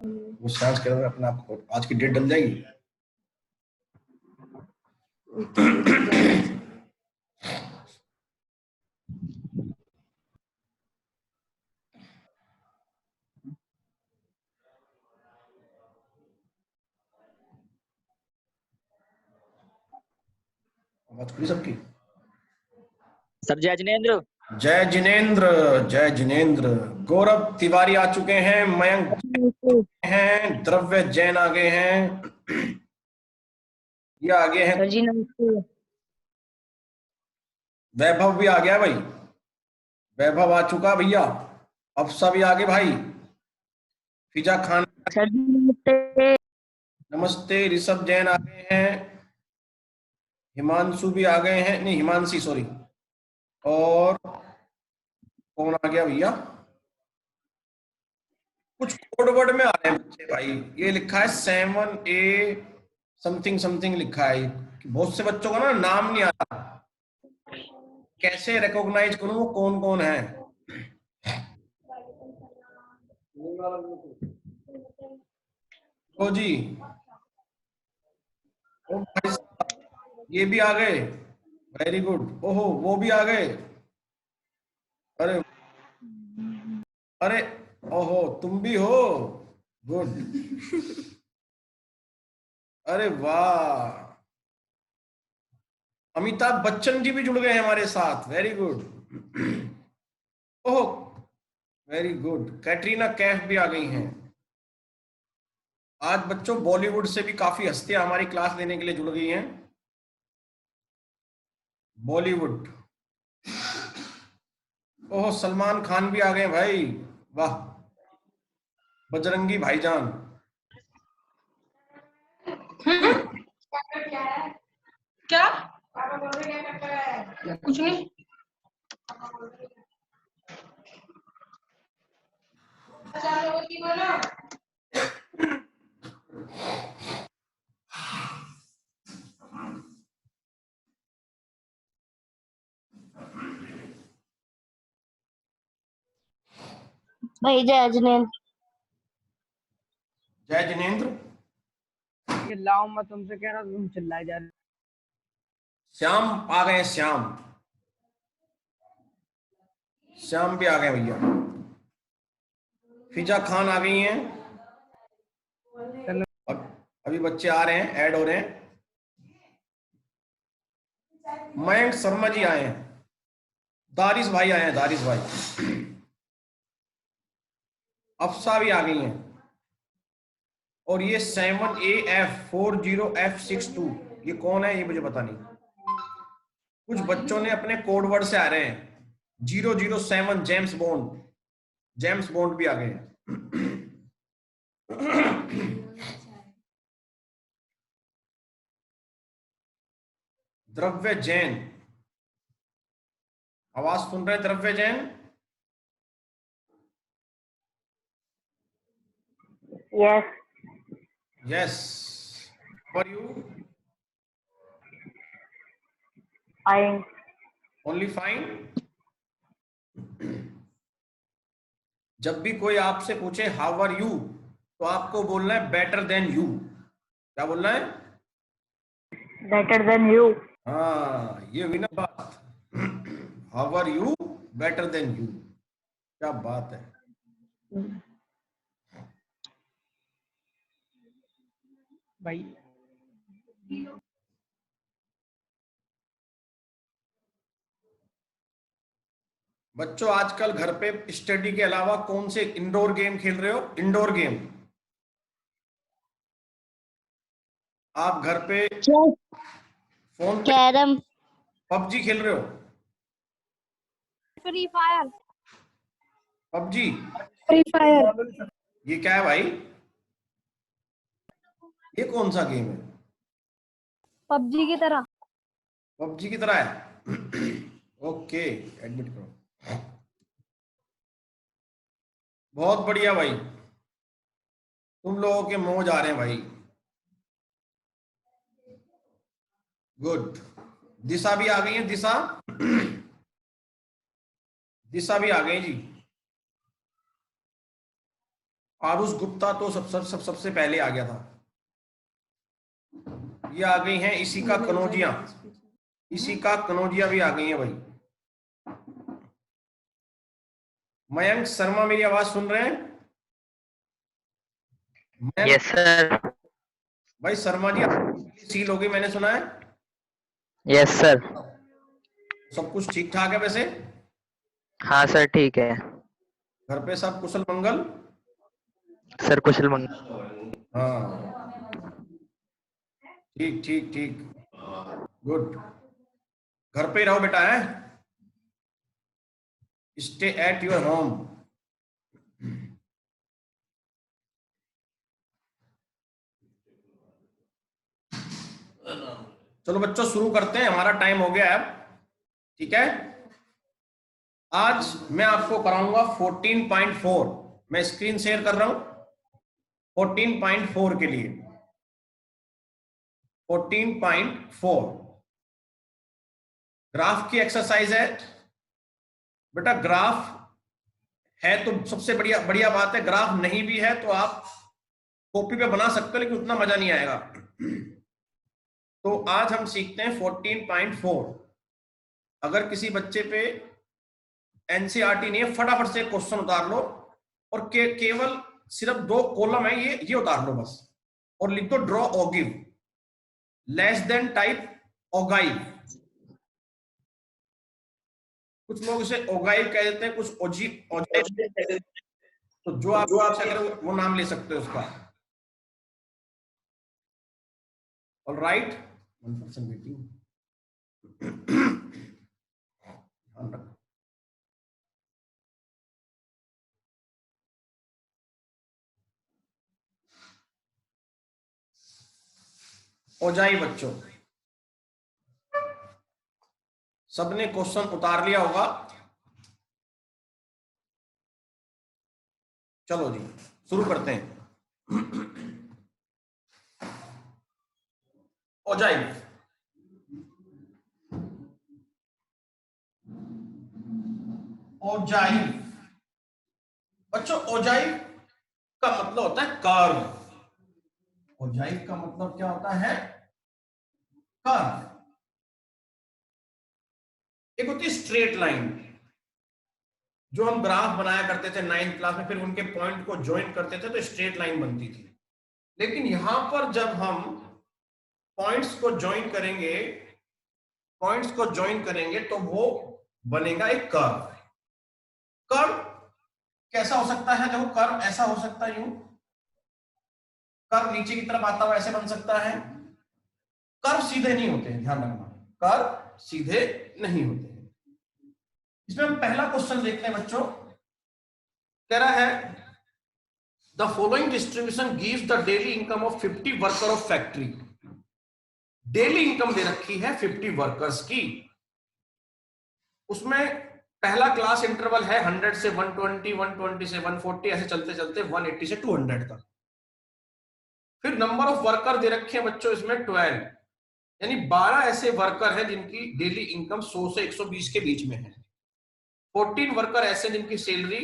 वो सर्च करोगे अपने आप को, आज की डेट डल जाएगी। आवाज खुली सबकी? सर जय जिनेंद्र। जय जिनेंद्र, जय जिनेंद्र। गौरव तिवारी आ चुके हैं, मयंक हैं, द्रव्य जैन आ गए हैं, ये आ गए हैं। सर जी नमस्ते। वैभव भी आ गया भाई, वैभव आ चुका भैया। अफसा भी आ गए भाई। फिजा खान सर जी नमस्ते। नमस्ते। ऋषभ जैन आ गए हैं, हिमांशु भी आ गए हैं, नहीं हिमांशी सॉरी। और कौन आ गया भैया? कुछ कोड वर्ड में आ रहे हैं बच्चे भाई। ये लिखा है 7A समथिंग समथिंग लिखा है। बहुत से बच्चों का ना नाम नहीं आ रहा, कैसे रिकॉग्नाइज करूं वो कौन कौन है। ओ जी, ओ भाई साहब, ये भी आ गए, वेरी गुड। ओहो वो भी आ गए, अरे अरे, ओहो तुम भी हो, गुड। अरे वाह, अमिताभ बच्चन जी भी जुड़ गए हैं हमारे साथ, very good. Oh very good, Katrina Kaif भी आ गई हैं। आज बच्चों बॉलीवुड से भी काफी हस्तियां हमारी क्लास लेने के लिए जुड़ गई हैं। बॉलीवुड, ओह सलमान खान भी आ गए भाई, वाह। बजरंगी भाईजान, क्या कुछ नहीं। भाई जय जिनेंद्र। जय जिनेंद्र। चिल्लाओ मैं तुमसे कह रहा हूँ, तुम चिल्लाए जा रहे हो। श्याम आ गए हैं, श्याम, श्याम भी आ गए भैया। फिजा खान आ गई हैं। अभी बच्चे आ रहे हैं, ऐड हो रहे हैं। मयंक शर्मा जी आए हैं, दारिश भाई आए हैं, दारिश भाई। अफसा भी आ गई हैं। और ये 7AF40F62 ये कौन है, ये मुझे पता नहीं। कुछ बच्चों ने अपने कोड वर्ड से आ रहे हैं। 007 जेम्स बॉन्ड, जेम्स बॉन्ड भी आ गए हैं। द्रव्य जैन, आवाज सुन रहे हैं द्रव्य Jain? Yes yes, for you fine. Only fine. जब भी कोई आपसे पूछे हाउ आर यू, तो आपको बोलना है बेटर देन यू। क्या बोलना है? Better than you. हाँ ये हुई ना बात। How are you, better than you, क्या बात है। भाई बच्चों आजकल घर पे स्टडी के अलावा कौन से इंडोर गेम खेल रहे हो? इंडोर गेम आप घर पे फोन पे कैरम, पबजी खेल रहे हो? Free fire. PUBG, free fire ये क्या है भाई? ये कौन सा गेम है? पबजी की तरह। पबजी की तरह है? ओके, एडमिट करो। बहुत बढ़िया भाई, तुम लोगों के मौज आ रहे हैं भाई, गुड। दिशा भी आ गई है, दिशा, दिशा भी आ गई जी। आरुष गुप्ता तो सबसे पहले आ गया था। ये आ गई हैं इसी का कनौजिया, इसी का कनौजिया भी आ गई है भाई। मयंक शर्मा मेरी आवाज सुन रहे हैं? Yes sir. भाई शर्मा जी सील हो गई मैंने सुना है। Yes sir. सब कुछ ठीक ठाक है वैसे? हाँ सर ठीक है। घर पे सब कुशल मंगल? सर कुशल मंगल। हाँ ठीक ठीक ठीक, गुड। घर पे ही रहो बेटा, है, स्टे एट योर होम। चलो बच्चों शुरू करते हैं, हमारा टाइम हो गया है अब, ठीक है। आज मैं आपको कराऊंगा 14.4, मैं स्क्रीन शेयर कर रहा हूं 14.4 के लिए। 14.4 ग्राफ की एक्सरसाइज है बेटा। ग्राफ है तो सबसे बढ़िया बढ़िया बात है, ग्राफ नहीं भी है तो आप कॉपी पे बना सकते हो, लेकिन उतना मजा नहीं आएगा। तो आज हम सीखते हैं 14.4। अगर किसी बच्चे पे एनसीईआरटी नहीं है, फटाफट से क्वेश्चन उतार लो और केवल सिर्फ 2 कॉलम है, ये उतार लो बस, और लिख दो draw ogive, less than type ogive. कुछ लोग इसे ओगाइव कह देते हैं, कुछ ओगाइव, तो जो आप अच्छा करो वो नाम ले सकते हो उसका। All right, 1% meeting. ओजाई बच्चों, सबने क्वेश्चन उतार लिया होगा? चलो जी शुरू करते हैं। ओजाई, ओजाई बच्चों, ओजाई का मतलब होता है कर्व। ओजाई का मतलब क्या होता है? कर्व। एक होती है स्ट्रेट लाइन, जो हम ग्राफ बनाया करते थे 9th क्लास में, फिर उनके पॉइंट को ज्वाइन करते थे तो स्ट्रेट लाइन बनती थी। लेकिन यहां पर जब हम पॉइंट्स को ज्वाइन करेंगे, तो वो बनेगा एक कर्व। कर्व कैसा हो सकता है? देखो कर्व ऐसा हो सकता है, यूं कर्व नीचे की तरफ आता हुआ ऐसे बन सकता है। कर्व सीधे नहीं होते, ध्यान रखना, कर्व सीधे नहीं होते। इसमें हम पहला क्वेश्चन देखते हैं बच्चों। कह रहा है the following distribution gives the daily income of 50 worker of factory. Daily income दे रखी है 50 वर्कर्स की। उसमें पहला क्लास इंटरवल है 100 से 120, 120 से 140, ऐसे चलते चलते 180 से 200 तक। फिर नंबर ऑफ वर्कर दे रखे हैं बच्चों इसमें 12, यानी 12 ऐसे वर्कर हैं जिनकी डेली इनकम 100 से 120 के बीच में है। 14 वर्कर ऐसे जिनकी सैलरी,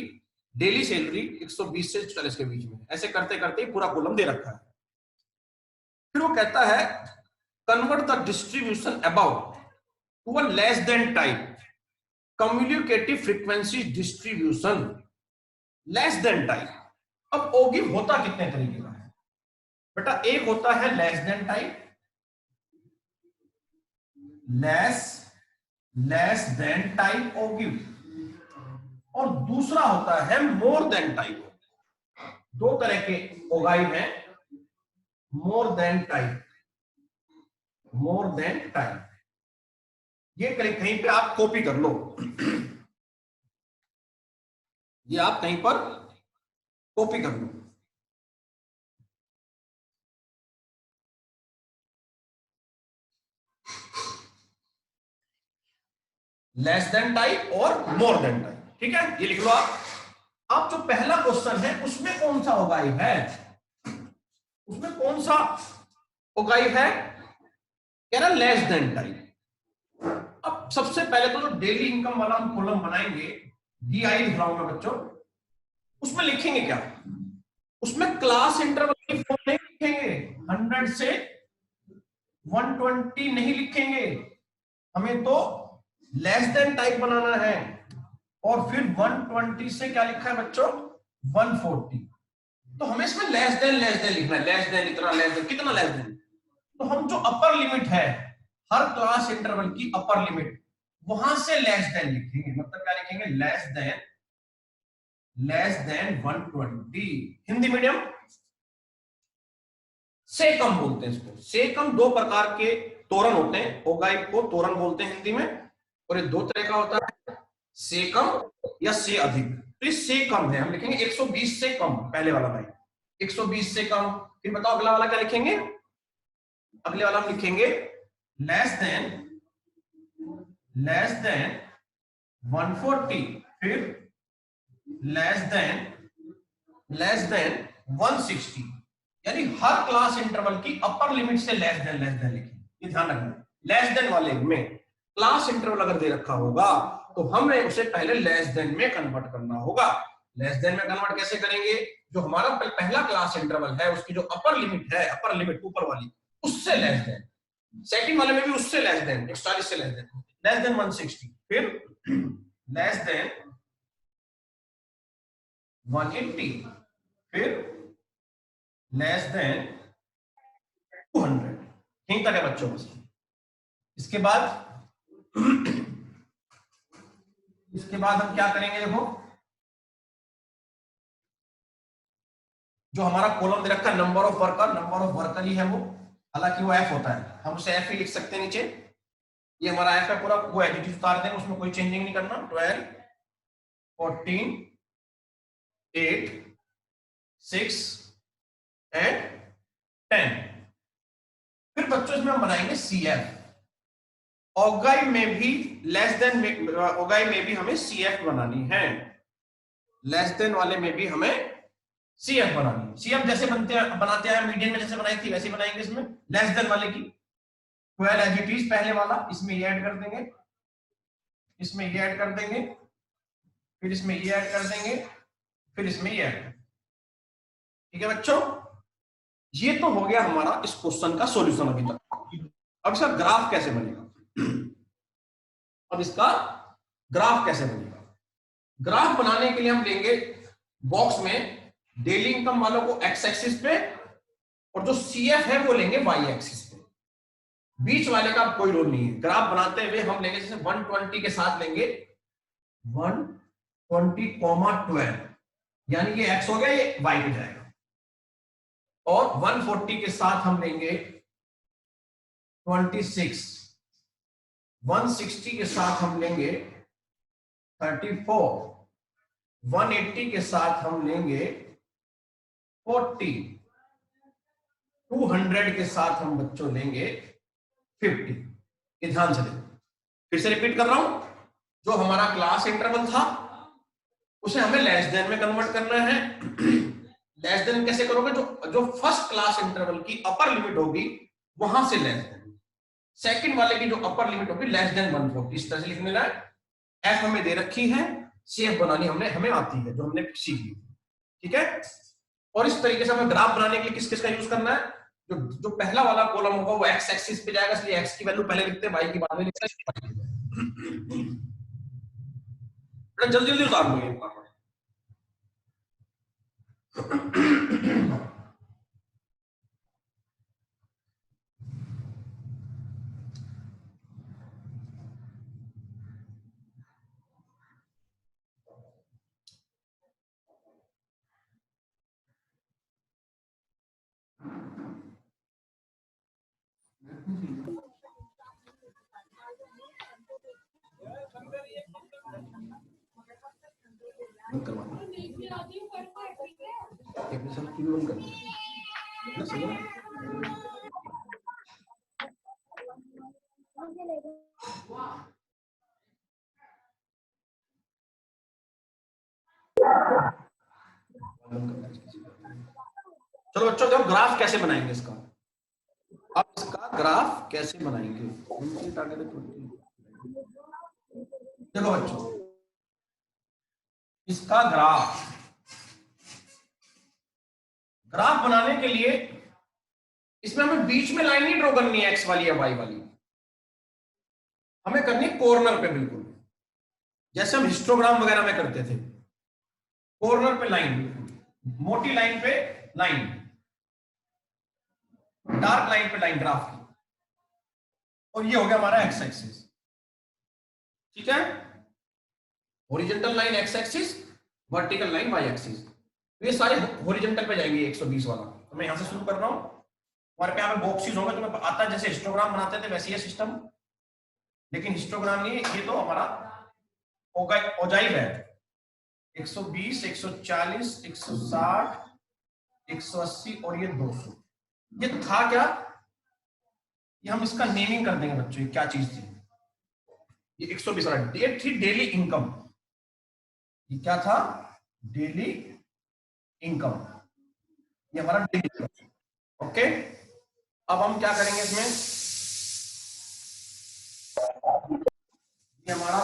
डेली सैलरी 120 से 40 के बीच में। ऐसे करते करते ही पूरा कॉलम दे रखा है। फिर वो कहता है convert the distribution above to a less than type cumulative frequency distribution, less than type. अब ओगिव होता कितने तरीके का है बेटा? एक होता है less than type, less than type ogive, और दूसरा होता है मोर देन टाइप। 2 तरह के ओगाइव हैं, मोर than type, more than type. ये कहीं पे आप कॉपी कर लो, ये आप कहीं पर कॉपी कर लो। लेस देन टाइप और मोर देन टाइप, ठीक है, ये लिख लो आप। अब जो पहला क्वेश्चन है उसमें कौन सा ओगाइव है? उसमें कौन सा ओगाइव है? कह रहा लेस देन टाइप। अब सबसे पहले तो जो डेली इनकम वाला हम कॉलम बनाएंगे, DI लिख रहा हूं मैं बच्चों, उसमें लिखेंगे क्या? उसमें क्लास इंटरवल की फॉर्म नहीं लिखेंगे, 100 से 120 नहीं लिखेंगे, हमें तो लेस देन टाइप बनाना है। और फिर 120 से क्या लिखा है बच्चों, 140, तो हमें इसमें लेस देन लिखना है, लेस देन इतना, लेस देन कितना, लेस देन। तो हम जो अपर लिमिट है हर क्लास इंटरवल की, अपर लिमिट, वहां से लेस देन लिखेंगे। मतलब क्या लिखेंगे, लेस देन 120। हिंदी मीडियम से कम बोलते हैं इसको। से कम दो प्रकार के तोरण होते हैं, ओगाई को तोरण बोलते हैं हिंदी में, और ये दो तरह का होता है, से कम या से अधिक। तो ये से कम है, हम लिखेंगे 120 से कम, पहले वाला भाई 120 से कम। फिर बताओ अगला वाला क्या लिखेंगे, अगले वाला हम लिखेंगे लेस देन 140, फिर लेस देन 160। यानी हर क्लास इंटरवल की अपर लिमिट से लेस देन लिखेंगे, ये ध्यान रखना। लेस देन वाले में क्लास इंटरवल अगर दे रखा होगा तो हमें उसे पहले लेस देन में कन्वर्ट करना होगा। लेस देन में कन्वर्ट कैसे करेंगे, जो हमारा पहला क्लास इंटरवल है उसकी जो अपर लिमिट है, अपर लिमिट ऊपर वाली, उससे लेस देन, सेकंड वाले में भी उससे लेस देन, 140 से लेस देन 160, फिर लेस देन 180, फिर लेस देन 200। ठीक तक है बच्चों बस। इसके बाद हम क्या करेंगे, देखो जो हमारा कॉलम दे रखा है नंबर ऑफ वर्कर ही है वो, हालांकि वो एफ होता है, हम उसे एफ ही लिख सकते हैं नीचे। ये हमारा एफ है पूरा, वो एडिटिव उतार दें, उसमें कोई चेंजिंग नहीं करना। 12, 14, 8, 6 एंड 10। फिर बच्चों इसमें हम बनाएंगे सी एफ। ओगाई में भी लेस देन, ओगाई में भी हमें सी एफ बनानी है, लेस देन वाले में भी हमें सी एफ बनानी है। सी एफ जैसे बनाते हैं मीडियन में जैसे बनाई थी वैसे बनाएंगे इसमें लेस देन वाले की। 12 एज इट इज पहले वाला, इसमें ये ऐड कर देंगे, इसमें ये ऐड कर देंगे, फिर इसमें ये ऐड कर देंगे, फिर इसमें ये ऐड। ठीक है बच्चों, ये तो हो गया हमारा इस क्वेश्चन का सॉल्यूशन अभी तक। अब इसका ग्राफ कैसे बनेगा, अब इसका ग्राफ कैसे बनेगा। ग्राफ बनाने के लिए हम लेंगे बॉक्स में डेली इनकम वालों को एक्स एक्सिस पे, और जो सीएफ है वो लेंगे वाई एक्सिस पे। बीच वाले का कोई रोल नहीं है। ग्राफ बनाते हुए हम लेंगे जैसे 120 के साथ लेंगे 120,12, यानी ये एक्स हो गया, ये वाई पे जाएगा। और 140 के साथ हम लेंगे 26, 160 के साथ हम लेंगे 34, 180 के साथ हम लेंगे 40, 200 के साथ हम बच्चों लेंगे 50। ये ध्यान से देखो, फिर से रिपीट कर रहा हूं, जो हमारा क्लास इंटरवल था उसे हमें लेस देन में कन्वर्ट करना है। लेस देन कैसे करोगे, जो फर्स्ट क्लास इंटरवल की अपर लिमिट होगी वहां से लेस देन, सेकंड वाले की जो अपर लिमिट होगी लेस देन 140, इस तरह से लिखने का। एफ हमें दे रखी है, सीएफ बनानी हमें आती है, जो हमने सीखी। ठीक है, और इस तरीके से हमें ग्राफ बनाने के लिए किस किस का यूज करना है, जो पहला वाला कॉलम होगा वो एक्स एक्सिस पे जाएगा, इसलिए एक्स की वैल्यू पहले लिखते हैं, वाई की बाद में लिखते हैं। जल्दी जल्दी उतार लो ये। चलो बच्चों, देखो ग्राफ कैसे बनाएंगे इसका। अब इसका ग्राफ कैसे बनाएंगे, देखो बच्चों, इसका ग्राफ ग्राफ बनाने के लिए इसमें हमें बीच में लाइन नहीं ड्रॉ करनी है एक्स वाली या वाई वाली, हमें करनी है कॉर्नर पे, बिल्कुल जैसे हम हिस्टोग्राम वगैरह में करते थे, कॉर्नर पे लाइन, मोटी लाइन पे लाइन, डार्क लाइन पे लाइन ग्राफ की, और ये हो गया हमारा एक्स एक्सिस। ठीक है, horizontal line x axis, vertical line y axis. ये सारे हॉरिजॉन्टल पे जाएंगे 120 वाला। तो मैं यहां से शुरू कर रहा हूं, हमारे पे यहाँ पे बॉक्सेस होंगे, तुम्हें आता है जैसे हिस्टोग्राम बनाते थे वैसे ही सिस्टम, लेकिन हिस्टोग्राम नहीं, ये तो हमारा ओजाइव है। 120, 140, 160, 180 और ये 200। ये था क्या, ये हम इसका नेमिंग कर देंगे बच्चों, ये क्या चीज थी। ये 120 वाला ये थी डेली इनकम, ये क्या था, डेली इनकम, ये हमारा डेली इनकम। ओके, अब हम क्या करेंगे इसमें, ये हमारा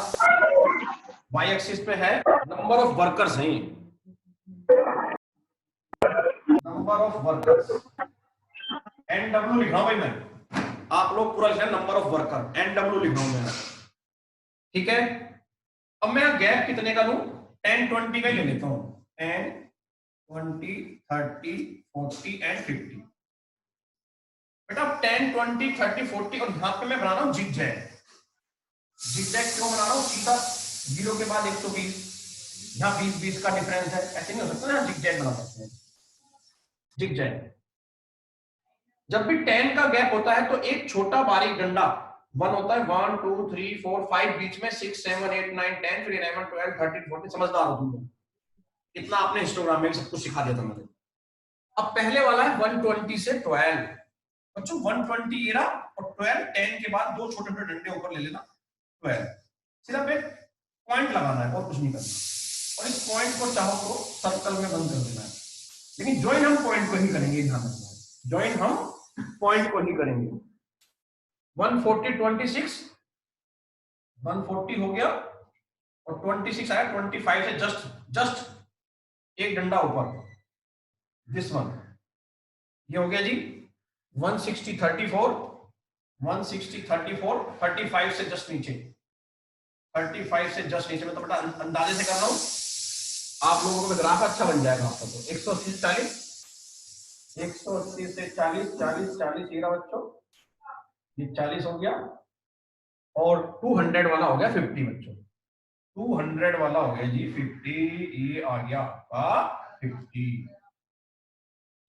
वाई एक्सिस पे है, नंबर ऑफ वर्कर्स हैं, नंबर ऑफ वर्कर्स, NW लिख रहा हूं भाई मैं, आप लोग पूरा लिखना नंबर ऑफ वर्कर, NW लिख रहा हूं मैं। ठीक है, अब मैं गैप कितने का लूं, 10, 20 का ही ले लेता हूं, 10, 20, 30, 40 एंड 50। बेटा 10, 20, 30, 40 और यहां पे मैं बना रहा हूं जिगजैग। जिगजैग क्यों बना रहा हूं, सीधा 0 के बाद 120, यहाँ 20 का डिफरेंस है, ऐसे नहीं हो सकता ना, जिगजैग बना सकते हैं। जिगजैग जब भी 10 का गैप होता है तो एक छोटा बारीक डंडा 1 होता है, 1, 2, 3, 4, 5, बीच में 6, 7, 8, 9, 10, फिर 11, 12, 13, 14। समझदार हो तुम लोग, इतना आपने हिस्टोग्राम में सब कुछ सिखा दिया था मैंने। अब पहले वाला है 120 से 12, बच्चों 120 ये रहा, और 12 10 के बाद दो छोटे छोटे डंडे ऊपर ले लेना, 12 सिर्फ एक पॉइंट लगाना है और कुछ नहीं करना, और इस पॉइंट को चाहो तो सर्कल में बंद कर देना है, लेकिन ज्वाइन हम पॉइंट को ही करेंगे, ध्यान रखना है, ज्वाइन हम पॉइंट को ही करेंगे। 140, 26, 140 हो गया, और 26 आया, 25 से जस्ट एक डंडा ऊपर, दिस वन, ये हो गया जी 160, 34, 160, 34, 35 से जस्ट नीचे, 35 से जस्ट नीचे। मैं तो बेटा अंदाजे से कर रहा हूं, आप लोगों को ग्राफ अच्छा बन जाएगा आपका। तो 180 से 40, 180 से 40, 40, 40 ये रहा बच्चों, ये 40 हो गया, और 200 वाला हो गया 50 बच्चों, 200 वाला हो गया जी 50, ये आ गया आपका 50।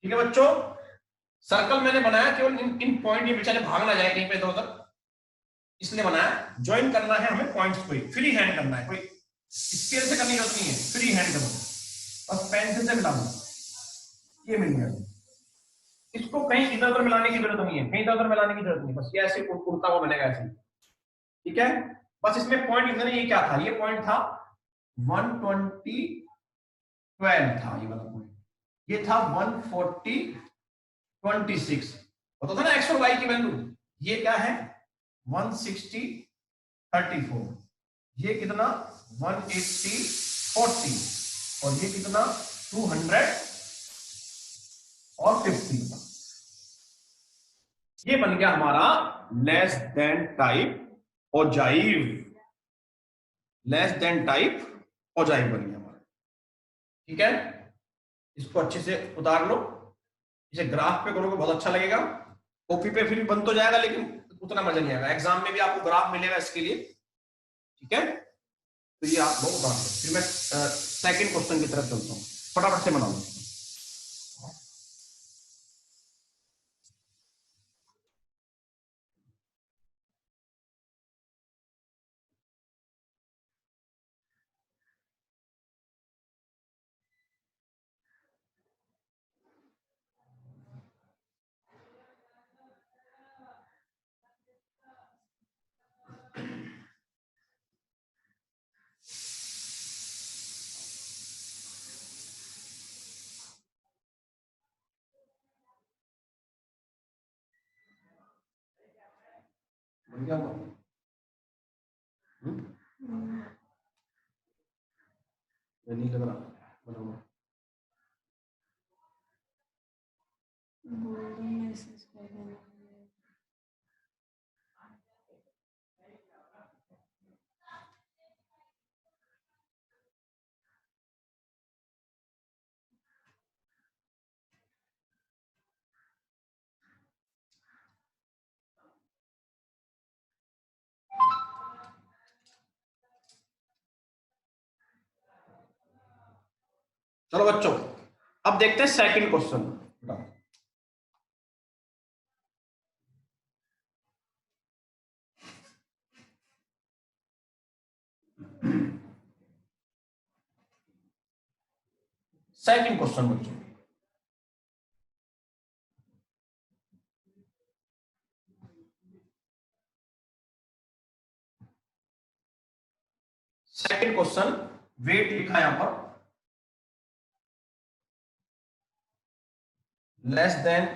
ठीक है बच्चों, सर्कल मैंने बनाया केवल इन पॉइंट, ये बेचारे भाग ना जाए कहीं पे इधर उधर, इसलिए बनाया। ज्वाइन करना है हमें पॉइंट्स को, फ्री हैंड करना है, कोई स्केल से करने की जरूरत नहीं है, फ्री हैंड करो, बस पेंसिल से मिला दो, ये मिल गया। इसको कहीं इधर उधर मिलाने की जरूरत नहीं है, कहीं इधर उधर मिलाने की जरूरत नहीं, बस ये ऐसे उड़ता हुआ बनेगा ऐसे। ठीक है, बस इसमें पॉइंट लिखना है, ये क्या था, ये पॉइंट था 120, 12 था ये वाला पॉइंट, ये था 140, 26, होता था ना एक्स और वाई की वैल्यू। ये क्या है 160, 34, ये कितना 180, 40, और ये कितना 200 और 50। ये बन गया हमारा less than type ogive, less than type ogive बन गया हमारा। ठीक है, इसको अच्छे से उतार लो, इसे ग्राफ पे करोगे बहुत अच्छा लगेगा, कॉपी पे फिर भी बन तो जाएगा लेकिन उतना मजा नहीं आएगा, एग्जाम में भी आपको ग्राफ मिलेगा इसके लिए। ठीक है, तो ये आप लोग उतार लो, फिर मैं सेकंड क्वेश्चन की तरफ चलता हूँ, फटाफट से बना लो। बन गया वो? नहीं लग रहा बना हुआ। चलो बच्चों, अब देखते हैं सेकंड क्वेश्चन। सेकंड क्वेश्चन बच्चों, सेकंड क्वेश्चन वेट लिखा है यहां पर, less than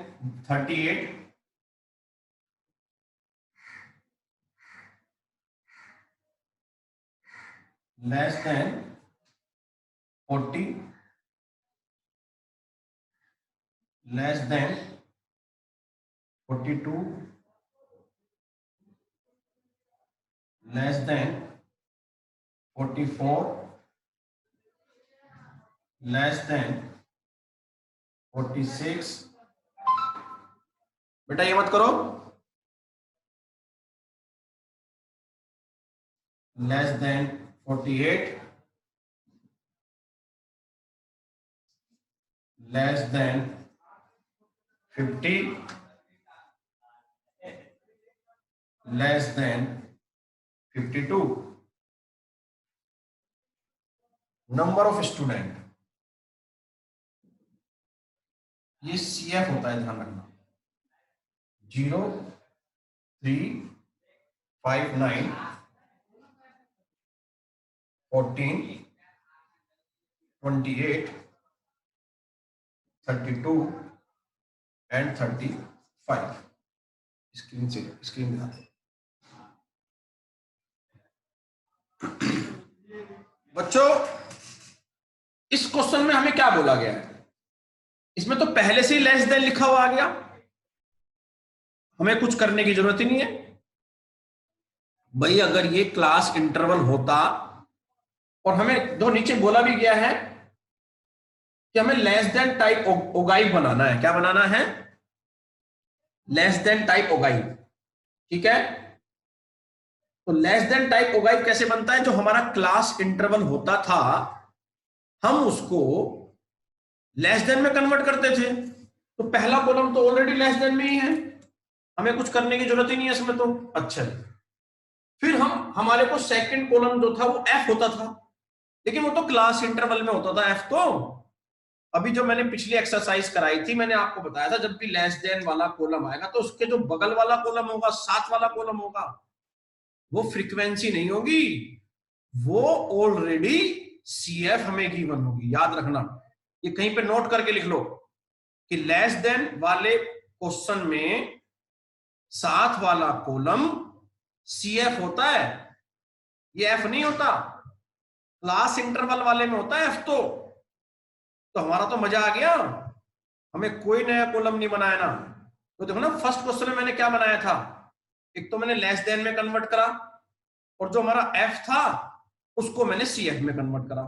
38, less than 40, less than 42, less than 44, less than 46। बेटा ये मत करो, less than 48, less than 50, less than 52। Number of student, ये CF होता है, ध्यान रखना। 0, 3, 5, 9, 14, 28, 32 एंड 35। स्क्रीन दिखाते। बच्चों, इस क्वेश्चन में हमें क्या बोला गया है? इसमें तो पहले से ही लेस देन लिखा हुआ आ गया, हमें कुछ करने की जरूरत ही नहीं है भाई। अगर ये क्लास इंटरवल होता और हमें जो नीचे बोला भी गया है कि हमें लेस देन टाइप ओगाइव बनाना है, क्या बनाना है? लेस देन टाइप ओगाइव, ठीक है। तो लेस देन टाइप ओगाइव कैसे बनता है? जो हमारा क्लास इंटरवल होता था हम उसको लेस देन में कन्वर्ट करते थे, तो पहला कॉलम तो ऑलरेडी लेस देन में ही है, हमें कुछ करने की जरूरत ही नहीं है इसमें तो। अच्छा, फिर हमारे को सेकंड कॉलम जो था वो एफ होता था, लेकिन वो तो क्लास इंटरवल में होता था एफ तो। अभी जो मैंने पिछली एक्सरसाइज कराई थी, मैंने आपको बताया था जब भी लेस देन वाला कॉलम आएगा तो उसके जो बगल वाला कॉलम होगा, साथ वाला कॉलम होगा, वो फ्रीक्वेंसी नहीं होगी, वो ऑलरेडी CF हमें गिवन होगी। याद रखना, ये कहीं पे नोट करके लिख लो कि लेस देन वाले क्वेश्चन में साथ वाला कॉलम CF होता है, ये F नहीं होता। क्लास इंटरवल वाले में होता है F तो हमारा तो मजा आ गया, हमें कोई नया कॉलम नहीं बनाया ना। तो देखो ना, फर्स्ट क्वेश्चन में मैंने क्या बनाया था, एक तो मैंने लेस देन में कन्वर्ट करा, और जो हमारा F था उसको मैंने CF में कन्वर्ट करा,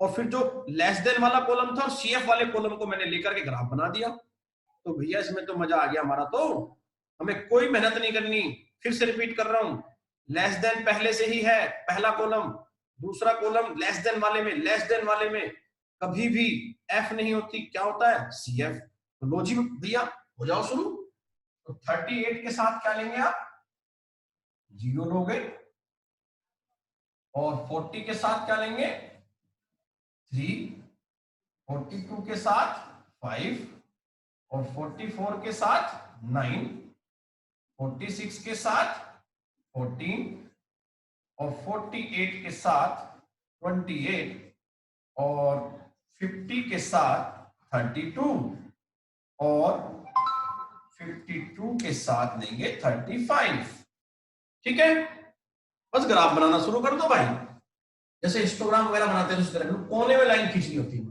और फिर जो लेस देन वाला कॉलम था और CF वाले कॉलम को मैंने लेकर के ग्राफ बना दिया। तो भैया इसमें तो मजा आ गया हमारा, तो हमें कोई मेहनत नहीं करनी। फिर से रिपीट कर रहा हूं, लेस देन पहले से ही है, पहला कॉलम, दूसरा कॉलम लेस देन वाले में, लेस देन वाले में कभी भी F नहीं होती, क्या होता है? CF। तो लो जी भैया, हो जाओ शुरू। तो 38 के साथ क्या लेंगे आप? 0 लोगे, और 40 के साथ क्या लेंगे? 3, 42 के साथ 5, और 44 के साथ 9, 46 के साथ 14, और 48 के साथ 28, और 50 के साथ 32, और 52 के साथ लेंगे 35। ठीक है, बस ग्राफ बनाना शुरू कर दो भाई, जैसे हिस्टोग्राम वगैरह बनाते हैं उस तरह कोने में लाइन खींचनी होती है।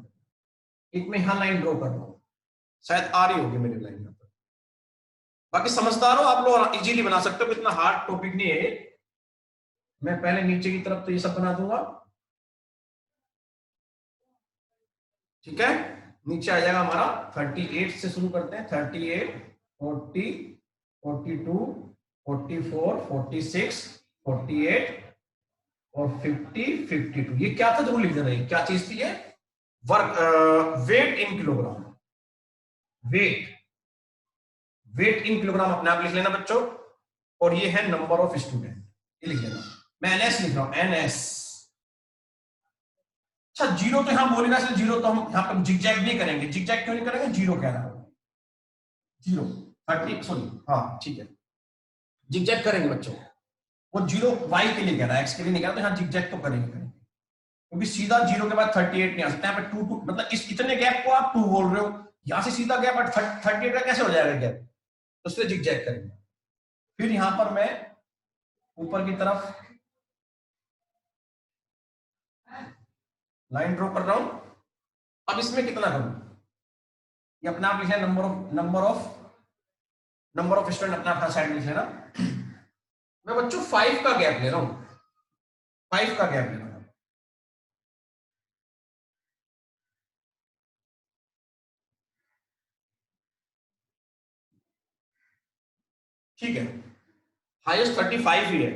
एक में यहां लाइन ड्रॉ कर लो, शायद आ रही होगी मेरी लाइन यहाँ पर। बाकी समझदार हो आप लोग, इजीली बना सकते हो, इतना हार्ड टॉपिक नहीं है। मैं पहले नीचे की तरफ तो ये सब बना दूंगा, ठीक है। नीचे आ जाएगा हमारा 38 से शुरू करते हैं, 38, 40, 42, 44, 46, 48 और 50, 52। ये क्या था जरूर लिख देना, क्या चीज थी ये? Work weight in kilogram. Weight in kilogram अपने आप लिख लेना बच्चों। और ये है नंबर ऑफ स्टूडेंट, ये लिख लेना। मैं एनएस लिख रहा हूं, एनएस। अच्छा, जीरो तो यहां बोलेगा, इसलिए जीरो तो हम यहां पर जिगजैग नहीं करेंगे। जिगजैग क्यों नहीं करेंगे? जीरो कह रहा हूं, जीरो 30, सॉरी, हाँ ठीक है, जिगजैग करेंगे बच्चों। वो जीरो वाई के लिए कह रहा है, एक्स के लिए नहीं कह रहा, तो यहां जिगजैग तो करेंगे क्योंकि सीधा जीरो के बाद 38 नहीं आ सकता। यहाँ पे 2 2 मतलब इस इतने गैप को आप 2 बोल रहे हो, यहां से सीधा गैप 38 का कैसे हो जाएगा गैप? तो इसलिए जिगजैग करेंगे। फिर यहां पर मैं ऊपर की तरफ लाइन ड्रॉ कर रहा हूं। अब इसमें कितना करूं? ये अपने आप लिखे, नंबर ऑफ स्टूडेंट अपना अपना साइड लिख लेना। मैं बच्चों 5 का गैप ले रहा हूं, 5 का गैप ले रहा हूं। ठीक है, हाईएस्ट 35 ही है।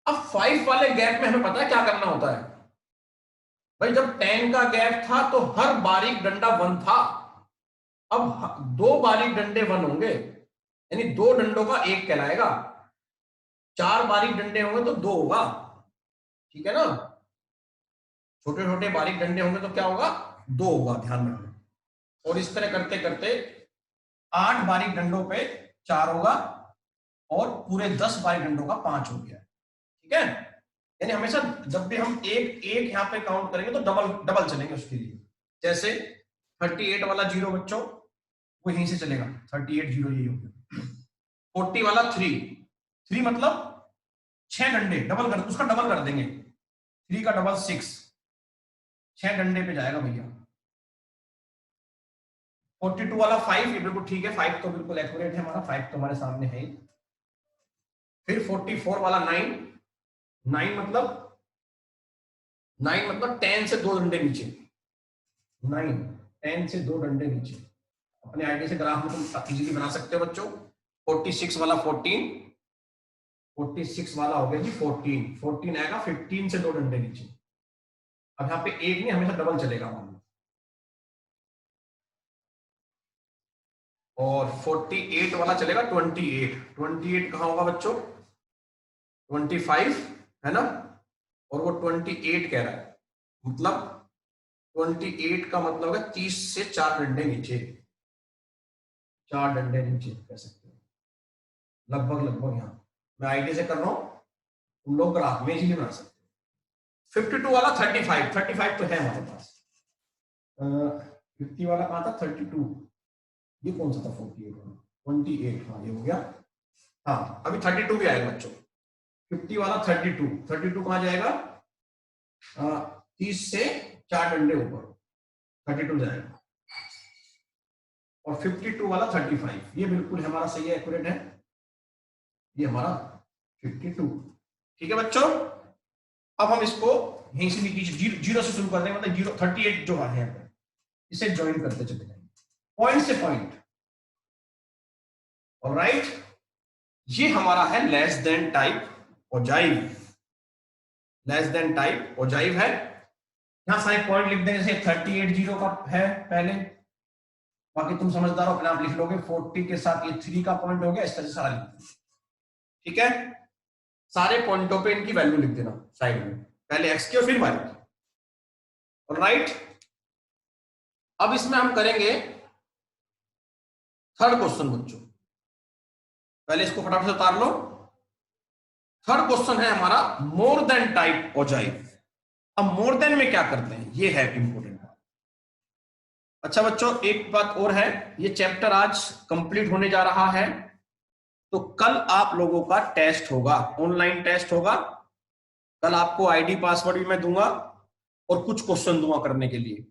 अब 5 वाले गैप में हमें पता है क्या करना होता है भाई। जब 10 का गैप था तो हर बारीक डंडा 1 था। अब 2 बारीक डंडे 1 होंगे, यानी 2 डंडों का 1 कहलाएगा। 4 बारीक डंडे होंगे तो 2 होगा, ठीक है ना। छोटे छोटे बारीक डंडे होंगे तो क्या होगा? 2 होगा, ध्यान रखना। और इस तरह करते करते 8 बारीक डंडों पे 4 होगा और पूरे 10 बारीक डंडों का 5 हो गया, ठीक है। यानी हमेशा जब भी हम एक एक यहाँ पे काउंट करेंगे तो डबल चलेंगे उसके लिए। जैसे 38 वाला 0 बच्चों वो यहीं से चलेगा, 38 0 यही हो गया। 40 वाला 3 मतलब 6 डंडे, डबल कर, उसका डबल कर देंगे, 3 का डबल 6, 6 डंडे पे जाएगा भैया। 42 वाला 5, ये बिल्कुल ठीक है, 5 तो बिल्कुल एक्यूरेट है हमारा, 5 तो हमारे सामने है ही। फिर 44 वाला 9 मतलब 10 से 2 डंडे नीचे, 9 10 से 2 डंडे नीचे। अपने आईडी से ग्राफ में तुम इजीली बना सकते हो बच्चों। 46 वाला 14, 46 वाला हो गया जी 14 आएगा 15 से 2 डंडे नीचे। अब यहाँ पे एक नहीं, हमेशा डबल चलेगा मान लो। और 48 वाला चलेगा 28 कहां होगा बच्चों? 25 है ना, और वो 28 कह रहा है, मतलब 28 का मतलब है 30 से 4 डंडे नीचे, 4 डंडे नीचे कह सकते हो, लगभग यहां। मैं आईडी से कर रहा हूं, तुम लोग ग्राफ में इजीली बना सकते हो। 52 वाला 35 तो है हमारे पास। 50 वाला कहां था? 32, ये कौन सा था? 28, हाँ ये हो गया। हाँ अभी 32 भी आएगा बच्चों। 50 वाला 32 कहां जाएगा? 30 से 4 डंडे ऊपर 32 जाएगा। और 52 वाला 35, ये बिल्कुल हमारा सही है, एक्यूरेट है, ये हमारा 52, ठीक है बच्चों। अब हम इसको यहीं से नीचे जीरो से शुरू कर देंगे, मतलब 38 जो है इसे ज्वाइन करते चले जाएंगे पॉइंट से पॉइंट। ऑलराइट, ये हमारा है less than type ogive, less than type ogive है। यहां सारे पॉइंट लिख देंगे, जैसे 38 0 का है पहले, बाकी तुम समझदार हो अपने आप लिख लोगे। 40 के साथ ये 3 का पॉइंट हो गया, इस तरह से सारा लिख देना, ठीक है। सारे पॉइंटों पे इनकी वैल्यू लिख देना साइड में, पहले एक्स की और फिर वाई की। ऑलराइट, अब इसमें हम करेंगे थर्ड क्वेश्चन बच्चों। पहले इसको फटाफट से उतार लो। थर्ड क्वेश्चन है हमारा मोर देन टाइप ओजाइव। अब मोर देन में क्या करते हैं, ये है इंपोर्टेंट बात। अच्छा बच्चों, एक बात और है, ये चैप्टर आज कंप्लीट होने जा रहा है, तो कल आप लोगों का टेस्ट होगा, ऑनलाइन टेस्ट होगा। कल आपको आईडी पासवर्ड भी मैं दूंगा और कुछ क्वेश्चन दूंगा करने के लिए,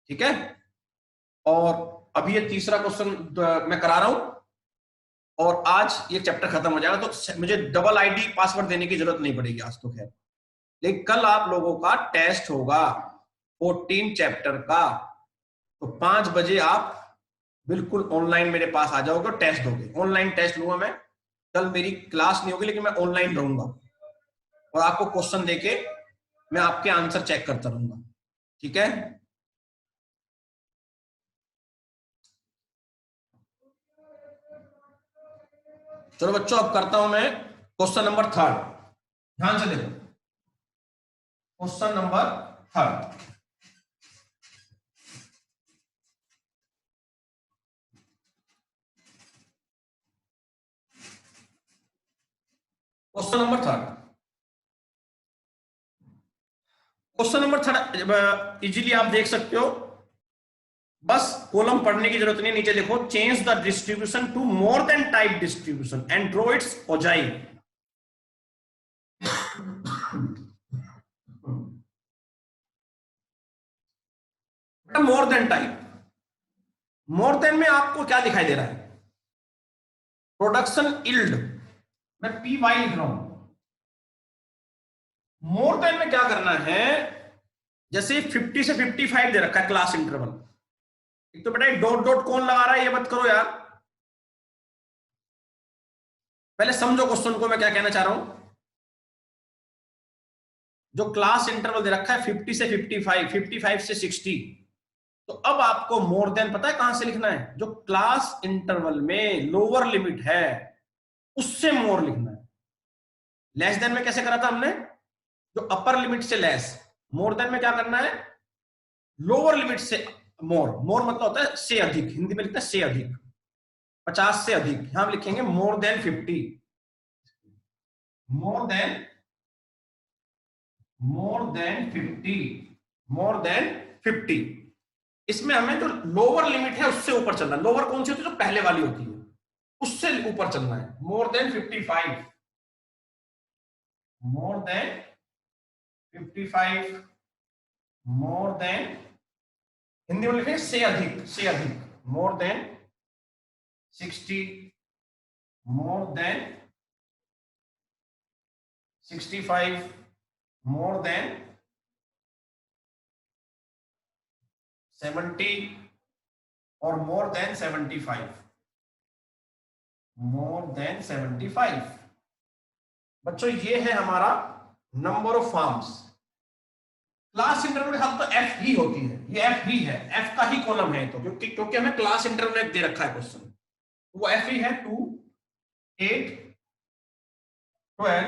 ठीक है। और अभी ये तीसरा क्वेश्चन मैं करा रहा हूं और आज ये चैप्टर खत्म हो जाएगा, तो मुझे डबल आईडी पासवर्ड देने की जरूरत नहीं पड़ेगी आज तो खैर। लेकिन कल आप लोगों का टेस्ट होगा 14 चैप्टर का, तो 5 बजे आप बिल्कुल ऑनलाइन मेरे पास आ जाओगे और टेस्ट दोगे। ऑनलाइन टेस्ट लूंगा मैं, कल मेरी क्लास नहीं होगी लेकिन मैं ऑनलाइन रहूंगा और आपको क्वेश्चन देके मैं आपके आंसर चेक करता रहूंगा, ठीक है। चलो बच्चों, अब करता हूं मैं क्वेश्चन नंबर 3। ध्यान से देखो, question number 3। Question number 3, question number 3 easily आप देख सकते हो, बस कॉलम पढ़ने की जरूरत नहीं। नीचे देखो, change the distribution to more than type distribution and draw its ogive. More than type, more than में आपको क्या दिखाई दे रहा है? प्रोडक्शन इल्ड, मैं पी वाई लिख रहा हूं। मोर देन में क्या करना है? जैसे 50 से 55 दे रखा है क्लास इंटरवल, एक तो बेटा डॉट डॉट कौन लगा रहा है ये मत करो यार, पहले समझो क्वेश्चन को मैं क्या कहना चाह रहा हूं। जो क्लास इंटरवल दे रखा है 50 से 55, 55 से 60, तो अब आपको मोर देन पता है कहां से लिखना है? जो क्लास इंटरवल में लोअर लिमिट है उससे मोर लिखना है। लेस देन में कैसे करा था हमने? जो अपर लिमिट से लेस। मोर देन में क्या करना है? लोअर लिमिट से मोर। मोर मतलब होता है से अधिक, हिंदी में लिखता है से अधिक, 50 से अधिक। यहां हम लिखेंगे more than 50, more than 50, more than 50। इसमें हमें जो लोअर लिमिट है उससे ऊपर चलना है। लोअर कौन सी होती है? जो पहले वाली होती है, उससे ऊपर चलना है। More than 55, more than 55, more than, Hindi में लिखेंगे से अधिक, से अधिक। More than 60, more than 65, more than 70 और मोर देन 75, मोर देन 75। बच्चों ये है हमारा number of forms. Class interval के साथ तो एफ ही होती है, ये एफ ही है, एफ का ही कॉलम है, तो क्योंकि हमें क्लास इंटरवल दे रखा है क्वेश्चन, वो एफ ही है। 2, 8, 12,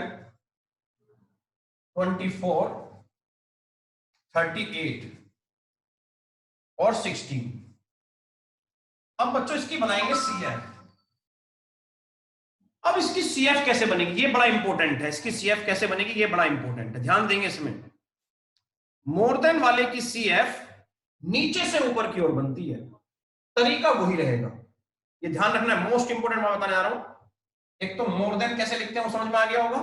24, 38 और 16। अब बच्चों इसकी बनाएंगे सीएफ। अब इसकी सीएफ कैसे बनेगी ये बड़ा इंपॉर्टेंट है। इसकी सीएफ कैसे बनेगी ये बड़ा इंपॉर्टेंट है, ध्यान देंगे इसमें। मोर देन वाले की सीएफ नीचे से ऊपर की ओर बनती है, तरीका वही रहेगा, ये ध्यान रखना है। मोस्ट इंपोर्टेंट मैं बताने जा रहा हूं। एक तो मोर देन कैसे लिखते हैं वो समझ में आ गया होगा,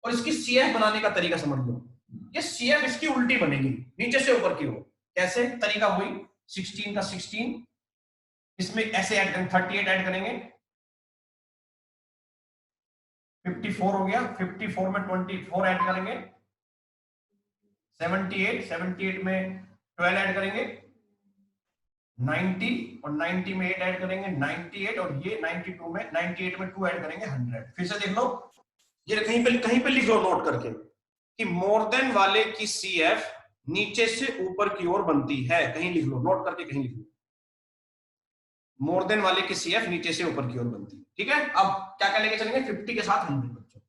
और इसकी सीएफ बनाने का तरीका समझ लो। ये सीएफ इसकी उल्टी बनेगी, नीचे से ऊपर की ओर। कैसे? तरीका वही, 16 का 16, इसमें ऐसे ऐड करेंगे, 38 ऐड करेंगे, 54 हो गया, 54 में 24 ऐड करेंगे, 78 में 12 ऐड करेंगे, 90 और 90 में 8 ऐड करेंगे, 98 और ये 92 में 98 में 2 ऐड करेंगे, 100। फिर से देख लो, ये कहीं पे लिख लो नोट करके कि मोर देन वाले की सीएफ नीचे से ऊपर की ओर बनती है। कहीं लिख लो, नोट करके कहीं लिख लो, मोर देन वाले की सीएफ नीचे से ऊपर की ओर बनती है, ठीक है। अब क्या क्या लेके चलेंगे? 50 के साथ 100 बच्चों,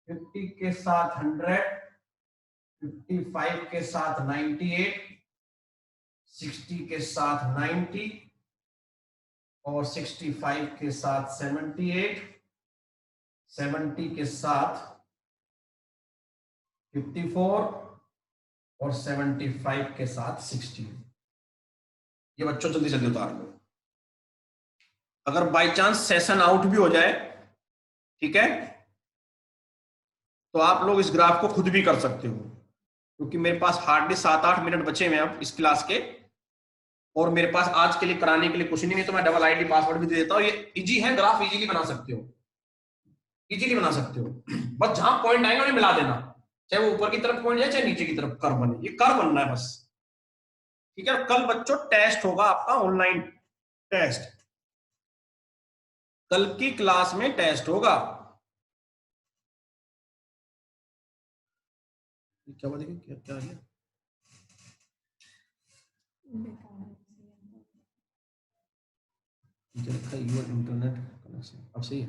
50 के साथ 100, 55 के साथ 98, 60 के साथ 90 और 65 के साथ 78, 70 के साथ 54 और 75 के साथ 60। ये बच्चों जल्दी जल्दी उतार लो। अगर बाय चांस सेशन आउट भी हो जाए, ठीक है, तो आप लोग इस ग्राफ को खुद भी कर सकते हो, क्योंकि मेरे पास हार्डली 7-8 मिनट बचे हुए हैं अब इस क्लास के, और मेरे पास आज के लिए कराने के लिए कुछ नहीं है, तो मैं डबल आईडी पासवर्ड भी दे देता हूँ। ये इजी है, ग्राफ इजीली बना सकते हो, इजीली बना सकते हो। बस जहां पॉइंट आएगा उन्हें मिला देना, चाहे वो ऊपर की तरफ पॉइंट जाए चाहे नीचे की तरफ कर्व बने, ये कर्व बनना है बस। ठीक है, कल बच्चों टेस्ट होगा आपका, ऑनलाइन टेस्ट, कल की क्लास में टेस्ट होगा। क्या बात है, क्या क्या है? इंटरनेट कनेक्शन अब सही है।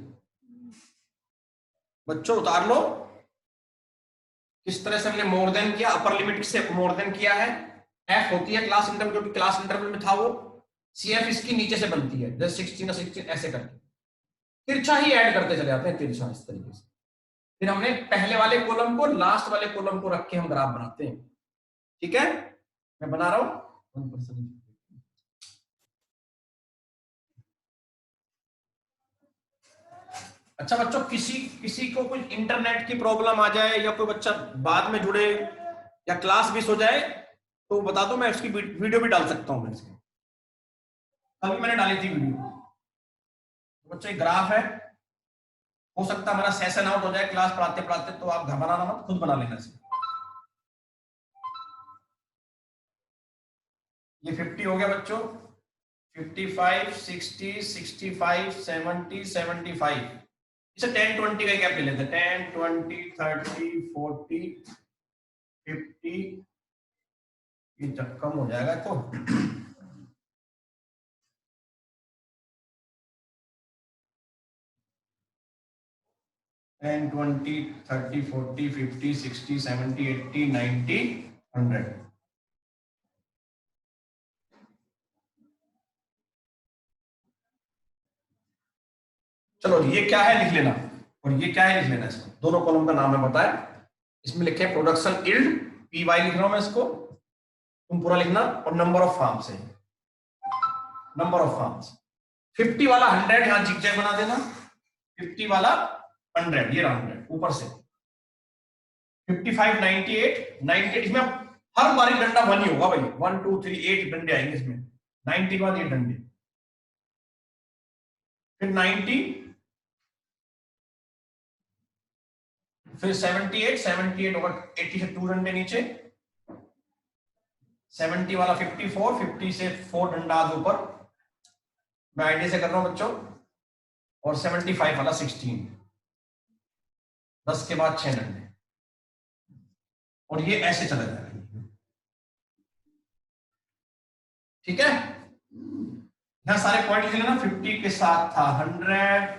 बच्चों उतार लो, किस तरह से हमने मोर देन किया, अपर लिमिट से मोर देन किया है। एफ होती है क्लास इंटरवल, क्योंकि क्लास इंटरवल में था वो। सीएफ इसकी नीचे से बनती है, जैसे 16 और 16 ऐसे करके तिरछा ही ऐड करते चले जाते हैं, तिरछा इस तरीके से। फिर हमने पहले वाले कॉलम को लास्ट वाले कॉलम को रख के हम ग्राफ बनाते हैं। ठीक है, मैं बना रहा हूं 1%। अच्छा बच्चों, किसी को कुछ इंटरनेट की प्रॉब्लम आ जाए या कोई बच्चा बाद में जुड़े या क्लास मिस हो जाए तो बता दो, मैं उसकी वीडियो भी डाल सकता हूं। मैं इसकी कल मैंने डाली थी वीडियो। तो बच्चों ये ग्राफ है, हो सकता है हमारा सेशन आउट हो जाए क्लास पढ़ाते पढ़ाते, तो आप घबराना मत, खुद बना लेना इसे। ये 50 हो गया बच्चों, 55, 60, 65, 70, 75। इसे 10, 20 का गैप ले लेते हैं, 10, 20, 30, 40, 50। ये जब कम हो जाएगा तो 10, 20, 30, 40, 50, 60, 70, 80, 90, 100। चलो ये क्या है लिख लेना, और ये क्या है लिख लेना। इसको दोनों कॉलम का नाम है बताए, इसमें लिखे प्रोडक्शन यील्ड, पीवाई लिख रहा हूं मैं इसको, तुम पूरा लिखना। और नंबर ऑफ फार्म्स है, नंबर ऑफ फार्म्स। 50 वाला 100 यहां जिगजैग बना देना, 50 वाला 100, ये 100 ऊपर से। 55, 98, 98 इसमें हर बारी डंडा 1 ही होगा भाई, 1 2 3 8 डंडे आएंगे इसमें, 90 के बाद ये डंडे। फिर 90, फिर 78, 78 होगा 80 से 2 डंडे नीचे। 70 वाला 54, 50 से 4 डंडा आगे ऊपर, मैं आईडिया से कर रहा हूं बच्चों। और 75 वाला 16, 10 के बाद 6 डंडे। और ये ऐसे चला जाएगा। ठीक है, यहां सारे पॉइंट लिख लेना। 50 के साथ था 100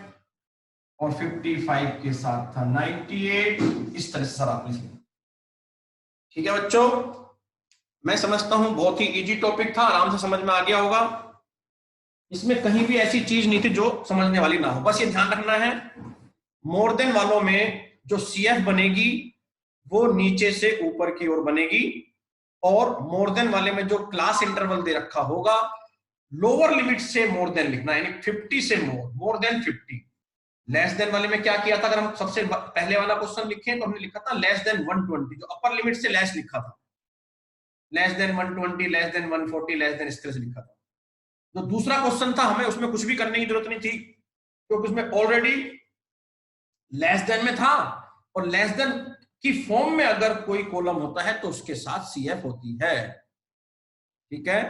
और 55 के साथ था 98, इस तरह से सारा आप लिख लेना। ठीक है बच्चों, मैं समझता हूं बहुत ही इजी टॉपिक था, आराम से समझ में आ गया होगा। इसमें कहीं भी ऐसी चीज नहीं थी जो समझने वाली ना हो। बस ये ध्यान रखना है, मोर देन वालों में जो सीएफ बनेगी वो नीचे से ऊपर की ओर बनेगी, और मोर देन वाले में जो क्लास इंटरवल दे रखा होगा लोअर लिमिट से मोर देन लिखना, यानी 50 से मोर देन 50। लेस देन वाले में क्या किया था, अगर हम सबसे पहले वाला क्वेश्चन लिखें तो हमने लिखा था लेस देन 120, जो अपर लिमिट से लेस लिखा था, less than 120, less than 140, less than इस तरह से लिखा था। जो दूसरा क्वेश्चन था हमें उसमें कुछ भी करने की जरूरत नहीं थी, क्योंकि उसमें ऑलरेडी लेस देन में था, और लेस देन की फॉर्म में अगर कोई कॉलम होता है तो उसके साथ सीएफ होती है। ठीक है,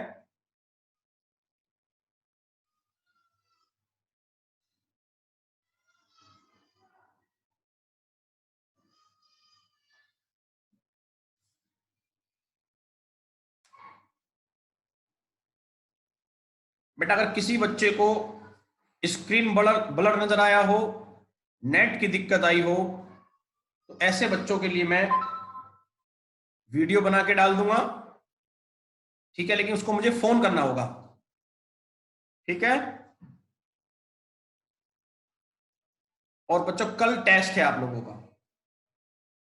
बेटा अगर किसी बच्चे को स्क्रीन ब्लर नजर आया हो, नेट की दिक्कत आई हो, तो ऐसे बच्चों के लिए मैं वीडियो बना के डाल दूंगा। ठीक है, लेकिन उसको मुझे फोन करना होगा। ठीक है, और बच्चों कल टेस्ट है आप लोगों का,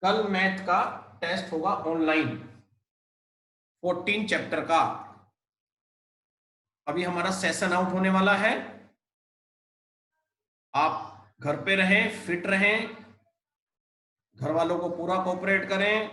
कल मैथ का टेस्ट होगा ऑनलाइन 14 चैप्टर का। अभी हमारा सेशन आउट होने वाला है, आप घर पे रहें, फिट रहें, घर वालों को पूरा कोऑपरेट करें,